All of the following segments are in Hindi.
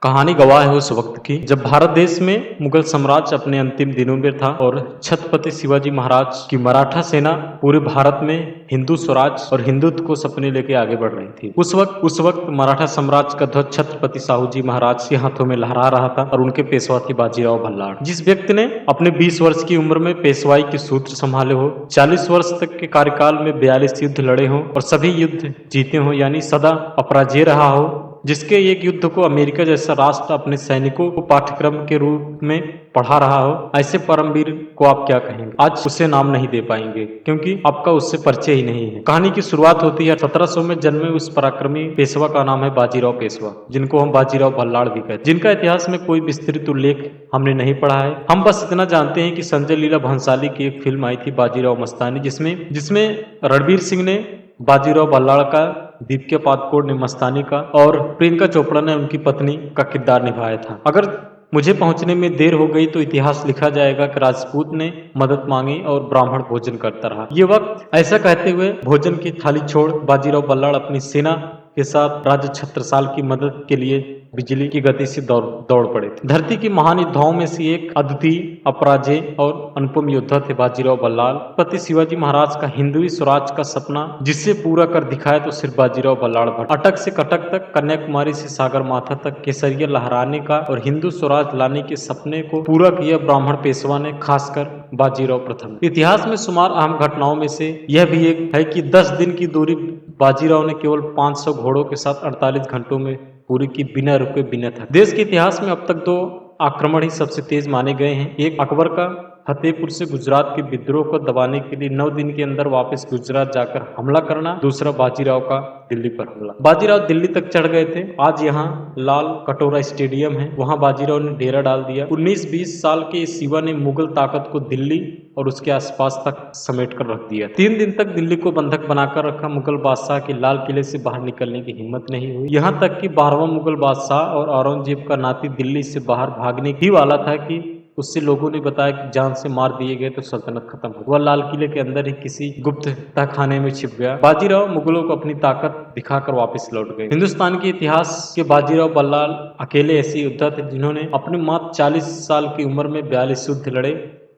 कहानी गवाह है उस वक्त की जब भारत देश में मुगल साम्राज्य अपने अंतिम दिनों में था और छत्रपति शिवाजी महाराज की मराठा सेना पूरे भारत में हिंदू स्वराज और हिंदुत्व को सपने लेके आगे बढ़ रही थी। उस वक्त मराठा साम्राज्य का ध्वज छत्रपति साहू जी महाराज के हाथों में लहरा रहा था और उनके पेशवा थे बाजीराव भल्लाड़। जिस व्यक्ति ने अपने 20 वर्ष की उम्र में पेशवाई के सूत्र संभाले हो, 40 वर्ष तक के कार्यकाल में 42 युद्ध लड़े हो और सभी युद्ध जीते हो, यानी सदा अपराजय रहा हो, जिसके एक युद्ध को अमेरिका जैसा राष्ट्र अपने सैनिकों को पाठ्यक्रम के रूप में पढ़ा रहा हो, ऐसे परमवीर को आप क्या कहेंगे? आज उसे नाम नहीं दे पाएंगे क्योंकि आपका उससे परिचय ही नहीं है। कहानी की शुरुआत होती है 1700 में जन्मे उस पराक्रमी पेशवा का नाम है बाजीराव पेशवा, जिनको हम बाजीराव भल्लाड़ भी कहते हैं, जिनका इतिहास में कोई विस्तृत उल्लेख हमने नहीं पढ़ा है। हम बस इतना जानते हैं कि संजय लीला भंसाली की एक फिल्म आई थी बाजीराव मस्तानी, जिसमें रणवीर सिंह ने बाजीराव भल्लाड़ का, दीपिका पादुकोण ने मस्तानी का और प्रियंका चोपड़ा ने उनकी पत्नी का किरदार निभाया था। अगर मुझे पहुंचने में देर हो गई तो इतिहास लिखा जाएगा कि राजपूत ने मदद मांगी और ब्राह्मण भोजन करता रहा। ये वक्त ऐसा कहते हुए भोजन की थाली छोड़ बाजीराव भल्लाड़ अपनी सेना के साथ राजा छत्रसाल की मदद के लिए बिजली की गति से दौड़ पड़े थे। धरती की महान योद्धाओं में से एक अद्वितीय, अपराजय और अनुपम योद्धा थे बाजीराव भल्लाड़। पति शिवाजी महाराज का हिंदवी स्वराज का सपना जिसे पूरा कर दिखाया तो सिर्फ बाजीराव भल्लाड़ भट्ट। अटक से कटक तक, कन्याकुमारी से सागर माथा तक केसरिया लहराने का और हिंदू स्वराज लाने के सपने को पूरा किया ब्राह्मण पेशवा ने, खासकर बाजीराव प्रथम। इतिहास में शुमार अहम घटनाओं में से यह भी एक है कि 10 दिन की दूरी बाजीराव ने केवल 500 घोड़ों के साथ 48 घंटों में पूरी की, बिना रुके बिना थके। देश के इतिहास में अब तक 2 आक्रमण ही सबसे तेज माने गए हैं। एक अकबर का फतेहपुर से गुजरात के विद्रोह को दबाने के लिए 9 दिन के अंदर वापस गुजरात जाकर हमला करना, दूसरा बाजीराव का दिल्ली पर हमला। बाजीराव दिल्ली तक चढ़ गए थे। आज यहाँ लाल कटोरा स्टेडियम है, वहां बाजीराव ने डेरा डाल दिया। 19-20 साल के इस युवा ने मुगल ताकत को दिल्ली और उसके आसपास तक समेट कर रख दिया। 3 दिन तक दिल्ली को बंधक बनाकर रखा। मुगल बादशाह के लाल किले से बाहर निकलने की हिम्मत नहीं हुई। यहाँ तक कि 12वां मुगल बादशाह और औरंगजेब का नाती दिल्ली से बाहर भागने ही वाला था कि उससे लोगों ने बताया कि जान से मार दिए गए तो सल्तनत खत्म हो। वह लाल किले के अंदर ही किसी गुप्त तहखाने में छिप गया। बाजीराव मुगलों को अपनी ताकत दिखाकर वापस लौट गए। हिंदुस्तान के इतिहास के बाजीराव भल्लाड़ अकेले ऐसे योद्धा थे जिन्होंने अपने मात्र 40 साल की उम्र में 42 युद्ध लड़े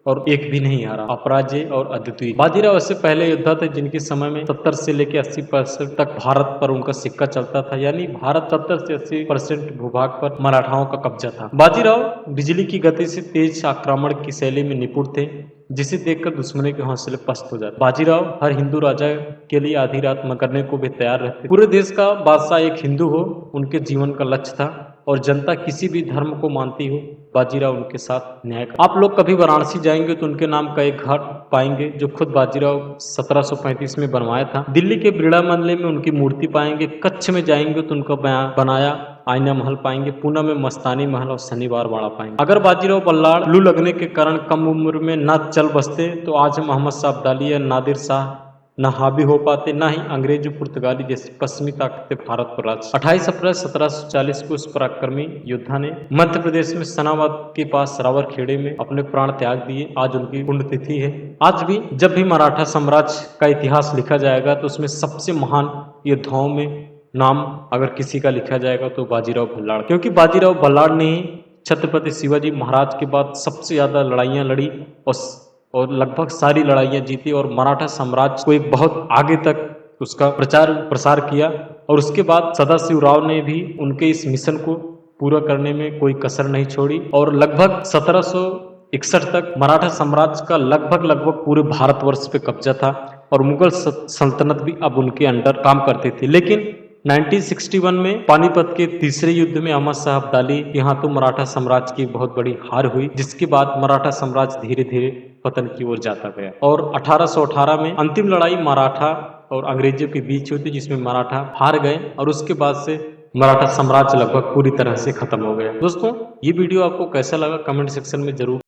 और एक भी नहीं हारा। अपराजय और अद्वितीय। बाजीराव ऐसे पहले योद्धा थे जिनके समय में 70 से लेकर 80% तक भारत पर उनका सिक्का चलता था, यानी भारत 70 से 80% भूभाग पर मराठाओं का कब्जा था। बाजीराव बिजली की गति से तेज आक्रमण की शैली में निपुण थे, जिसे देखकर दुश्मनों के हौसले पस्त हो जाते। बाजीराव हर हिंदू राजा के लिए आधी रात करने को भी तैयार रहते। पूरे देश का बादशाह एक हिंदू हो, उनके जीवन का लक्ष्य था और जनता किसी भी धर्म को मानती हो, बाजीराव उनके साथ न्याय कर। आप लोग कभी वाराणसी जाएंगे तो उनके नाम का एक घाट पाएंगे जो खुद बाजीराव 1735 में बनवाया था। दिल्ली के बिरला मंदिर में उनकी मूर्ति पाएंगे। कच्छ में जाएंगे तो उनका बनाया आईना महल पाएंगे। पूना में मस्तानी महल और शनिवार वाड़ा पाएंगे। अगर बाजीराव भल्लाड़ लू लगने के कारण कम उम्र में न चल बसते तो आज मोहम्मद शाह अब्दाली या नादिर शाह न हावी हो पाते, न ही अंग्रेज पुर्तगाली जैसी पश्चिमी ताकतें भारत पर राज। 28 अप्रैल 1740 को उस पराक्रमी योद्धा ने मध्य प्रदेश में सनाबाद के पास रावरखेड़े में अपने प्राण त्याग दिए। आज उनकी पुण्यतिथि है। आज भी जब भी मराठा साम्राज्य का इतिहास लिखा जाएगा तो उसमें सबसे महान योद्धाओं में नाम अगर किसी का लिखा जाएगा तो बाजीराव भल्लाड़, क्योंकि बाजीराव भल्लाड़ ने ही छत्रपति शिवाजी महाराज के बाद सबसे ज्यादा लड़ाइयां लड़ी और लगभग सारी लड़ाइयां जीती और मराठा साम्राज्य को एक बहुत आगे तक उसका प्रचार प्रसार किया। और उसके बाद सदाशिवराव ने भी उनके इस मिशन को पूरा करने में कोई कसर नहीं छोड़ी और लगभग 1761 तक मराठा साम्राज्य का लगभग पूरे भारतवर्ष पे कब्जा था और मुगल सल्तनत भी अब उनके अंडर काम करती थी। लेकिन 1961 में पानीपत के तीसरे युद्ध में अहमद शाह अब्दाली के हाथों मराठा साम्राज्य की बहुत बड़ी हार हुई, जिसके बाद मराठा साम्राज्य धीरे धीरे पतन की ओर जाता गया। और 1818 में अंतिम लड़ाई मराठा और अंग्रेजों के बीच हुई थी, जिसमें मराठा हार गए और उसके बाद से मराठा साम्राज्य लगभग पूरी तरह से खत्म हो गया। दोस्तों, ये वीडियो आपको कैसा लगा कमेंट सेक्शन में जरूर